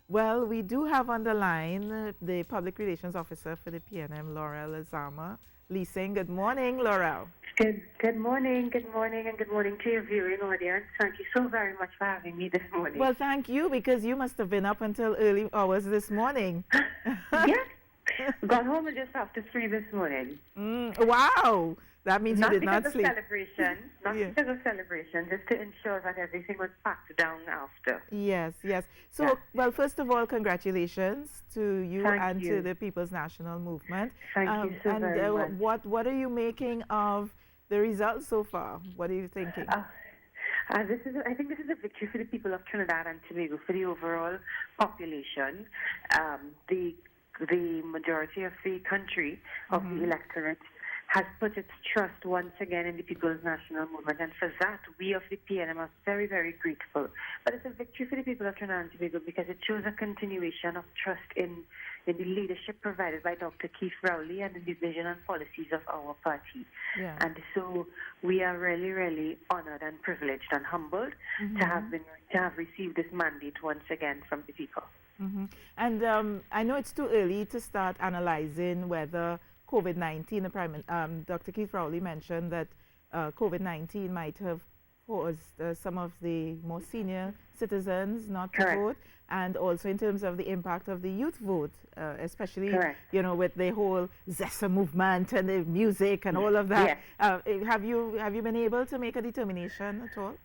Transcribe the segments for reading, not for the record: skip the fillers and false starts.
Well, we do have on the line the Public Relations Officer for the PNM, Laurel Lezama. Leasing. Good morning, Laurel. Good morning, and good morning to your viewing audience. Thank you so very much for having me this morning. Well, thank you because you must have been up until early hours this morning. Yes, got home just after 3 this morning. Wow, that means you Not did because not of sleep. celebration, not Yeah. because of celebration, just to ensure that everything was packed down after. Yes, yes. Yeah, So, well, first of all, congratulations to you thank and to you. the People's National Movement. Thank you so And very much. what are you making of the results so far? What are you thinking? Uh, I think this is a victory for the people of Trinidad and Tobago, for the overall population. The majority of the country, of the electorate, has put its trust once again in the People's National Movement, and for that, we of the PNM are very, very grateful. But it's a victory for the people of Trinidad and Tobago because it shows a continuation of trust in the leadership provided by Dr. Keith Rowley and in the vision and policies of our party. Yeah. And so we are really, really honored and privileged and humbled to have received this mandate once again from the people. And I know it's too early to start analyzing whether COVID-19, Dr. Keith Rowley mentioned that COVID-19 might have caused some of the more senior citizens not to Correct. vote, and also in terms of the impact of the youth vote, especially, Correct. with the whole Zessa movement and the music and all of that. Yes. Have you been able to make a determination at all?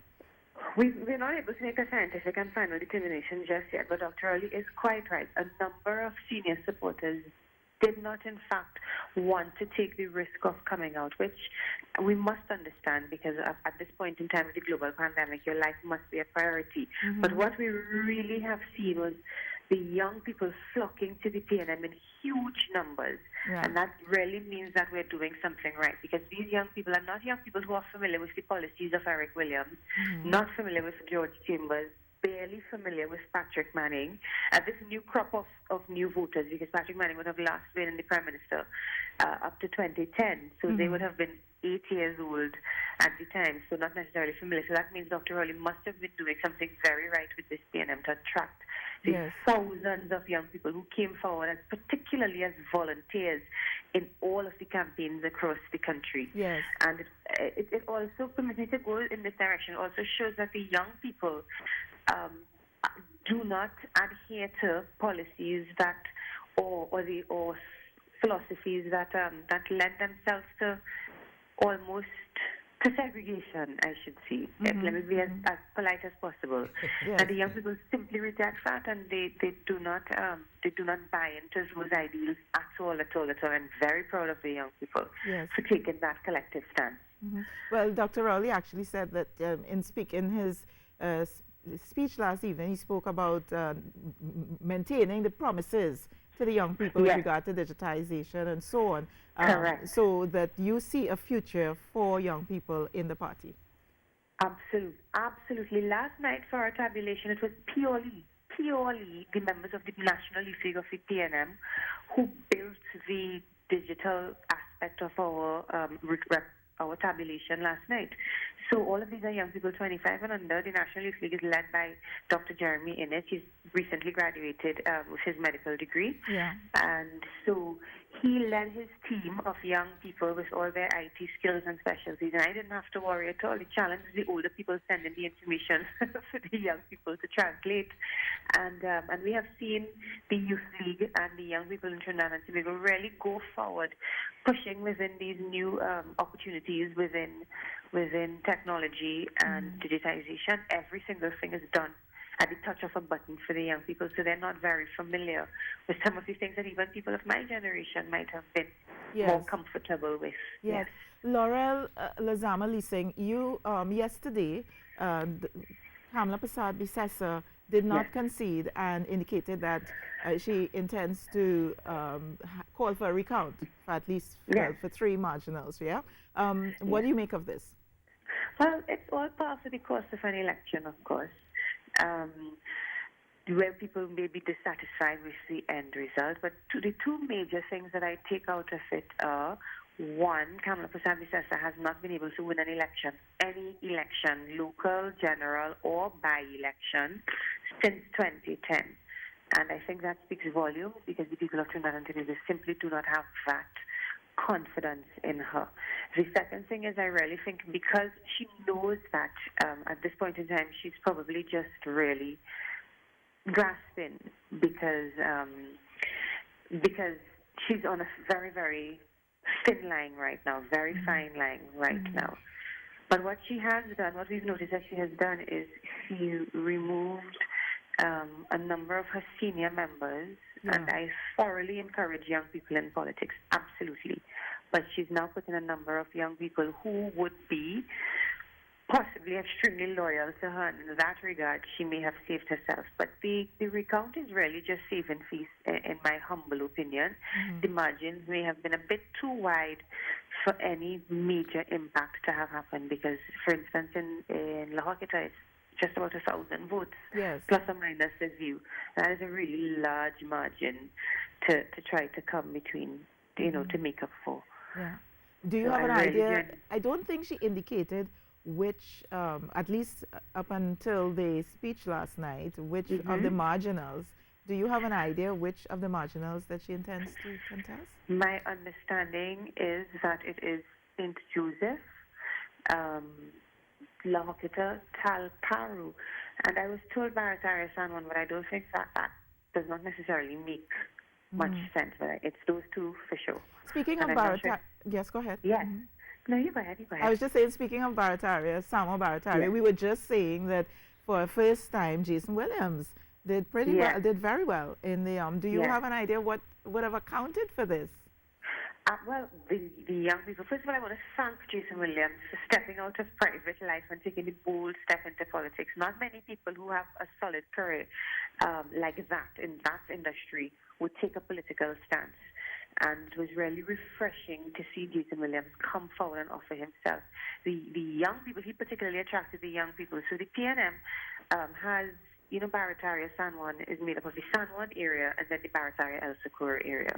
We're not able to make a scientific and final determination just yet, but Dr. Early is quite right. A number of senior supporters did not, in fact, want to take the risk of coming out, which we must understand because at this point in time of the global pandemic, your life must be a priority. But what we really have seen was the young people flocking to the PNM in huge numbers. Yeah. And that really means that we're doing something right because these young people are not young people who are familiar with the policies of Eric Williams, not familiar with George Chambers, barely familiar with Patrick Manning. This new crop of new voters, because Patrick Manning would have last been in the Prime Minister up to 2010, so they would have been 8 years old at the time, so not necessarily familiar. So that means Dr. Rowley must have been doing something very right with this PNM to attract these thousands of young people who came forward, and particularly as volunteers in all of the campaigns across the country. Yes. And it also permits me to go in this direction. Also shows that the young people do not adhere to policies that or philosophies that lend themselves to almost to segregation, I should say. Let me be as polite as possible. Yes. And the young people simply reject that, and they do not buy into those ideals at all. I'm very proud of the young people for taking that collective stance. Well, Dr. Rowley actually said that in his speech last evening, he spoke about maintaining the promises to the young people with regard to digitization and so on. Correct. So that you see a future for young people in the party. Absolutely. Last night for our tabulation, it was purely the members of the National Youth League of the PNM who built the digital aspect of our tabulation last night. So all of these are young people 25 and under. The National Youth League is led by Dr. Jeremy Innes. He's recently graduated with his medical degree. Yeah. And so he led his team of young people with all their IT skills and specialties. And I didn't have to worry at all. The challenge is the older people sending the information for the young people to translate. And we have seen the Youth League and the young people in Trinidad and Tobago really go forward, pushing within these new opportunities within technology and digitization. Every single thing is done at the touch of a button for the young people, so they're not very familiar with some of the things that even people of my generation might have been more comfortable with. Yes. Laurel Lezama Leasing, you yesterday, Kamala Prasad Bissessa did not concede and indicated that she intends to call for a recount for at least for 3 marginals. Yeah. What do you make of this? Well, it's all part of the course of an election, of course, where people may be dissatisfied with the end result. But the two major things that I take out of it are, one, Kamala Prasad Bissessa has not been able to win an election, any election, local, general, or by-election, since 2010. And I think that speaks volumes because the people of Trinidad and Tobago simply do not have that confidence in her. The second thing is I really think because she knows that at this point in time she's probably just really grasping because she's on a very, very thin line right now, very fine line right now. But what she has done, what we've noticed that she has done is she removed a number of her senior members, and I thoroughly encourage young people in politics, absolutely. But she's now putting a number of young people who would be possibly extremely loyal to her, and in that regard, she may have saved herself. But the recount is really just saving face, in my humble opinion. The margins may have been a bit too wide for any major impact to have happened because, for instance, in La Hoqueta, it's just about 1,000 votes, plus or minus the view. That is a really large margin to try to come between, to make up for. Yeah. Do you have an idea? I don't think she indicated which, at least up until the speech last night, which of the marginals. Do you have an idea which of the marginals that she intends to contest? My understanding is that it is St. Joseph, La Hoqueta, Talparu, and I was told by Barataria San Juan, but I don't think that does not necessarily make much sense. But it's those two for sure. Speaking of Barataria, yes, go ahead. Yes. No, you go ahead. I was just saying, speaking of Barataria, Samuel Barataria, we were just saying that for a first time, Jason Williams did did very well in the do you have an idea what would have accounted for this? Well, the young people, first of all, I want to thank Jason Williams for stepping out of private life and taking a bold step into politics. Not many people who have a solid career like that in that industry would take a political stance. And it was really refreshing to see Jason Williams come forward and offer himself. The young people, he particularly attracted the young people. So the PNM has, Barataria San Juan is made up of the San Juan area and then the Barataria El Socorro area.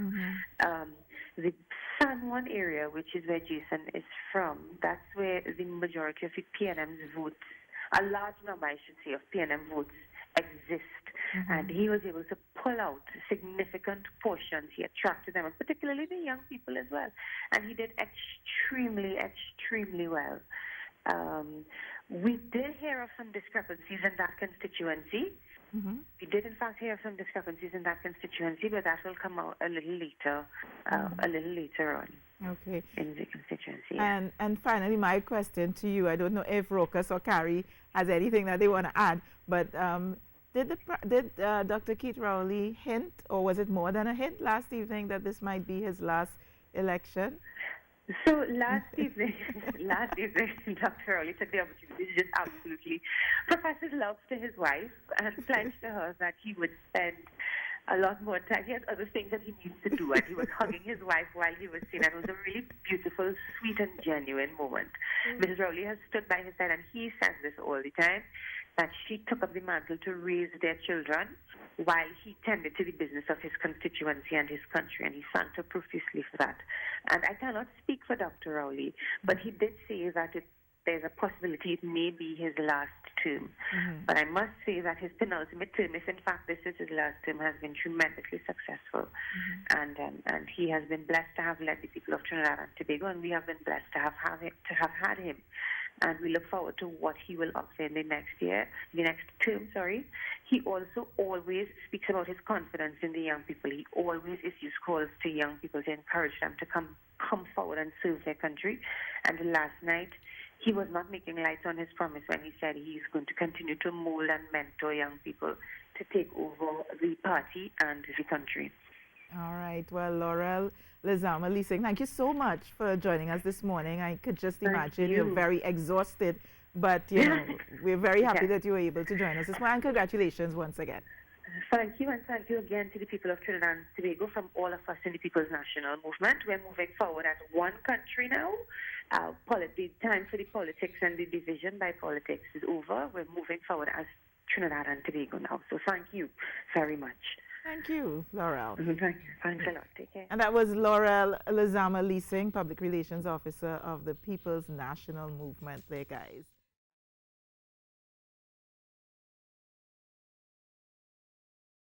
The San Juan area, which is where Jason is from, that's where the majority of the PNM's votes, a large number, I should say, of PNM votes exist. And he was able to pull out significant portions. He attracted them, and particularly the young people as well. And he did extremely, extremely well. We did hear of some discrepancies in that constituency. We did, in fact, hear of some discrepancies in that constituency, but that will come out a little later on. Okay. In the constituency. And finally, my question to you, I don't know if Rokas or Carrie has anything that they want to add, but did Dr. Keith Rowley hint, or was it more than a hint last evening, that this might be his last election? So last evening, Dr. Rowley took the opportunity to just absolutely profess his love to his wife and pledge to her that he would spend a lot more time. He has other things that he needs to do, and he was hugging his wife while he was seen. And it was a really beautiful, sweet, and genuine moment. Mrs. Rowley has stood by his side, and he says this all the time, that she took up the mantle to raise their children while he tended to the business of his constituency and his country, and he thanked her profusely for that. And I cannot speak for Dr. Rowley, but he did say that there's a possibility it may be his last term. But I must say that his penultimate term, if in fact this is his last term, has been tremendously successful. And he has been blessed to have led the people of Trinidad and Tobago, and we have been blessed to have had him. And we look forward to what he will offer in the next term. He also always speaks about his confidence in the young people. He always issues calls to young people to encourage them to come forward and serve their country. And last night, he was not making light on his promise when he said he is going to continue to mold and mentor young people to take over the party and the country. All right. Well, Laurel, Lezama, Leasing, thank you so much for joining us this morning. I could just imagine you're very exhausted, but we're very happy that you were able to join us this morning. And congratulations once again. Thank you, and thank you again to the people of Trinidad and Tobago, from all of us in the People's National Movement. We're moving forward as one country now. The time for the politics and the division by politics is over. We're moving forward as Trinidad and Tobago now. So thank you very much. Thank you, Laurel. Thank you. Thanks a lot. Take care. And that was Laurel Lezama Leasing, Public Relations Officer of the People's National Movement there, guys.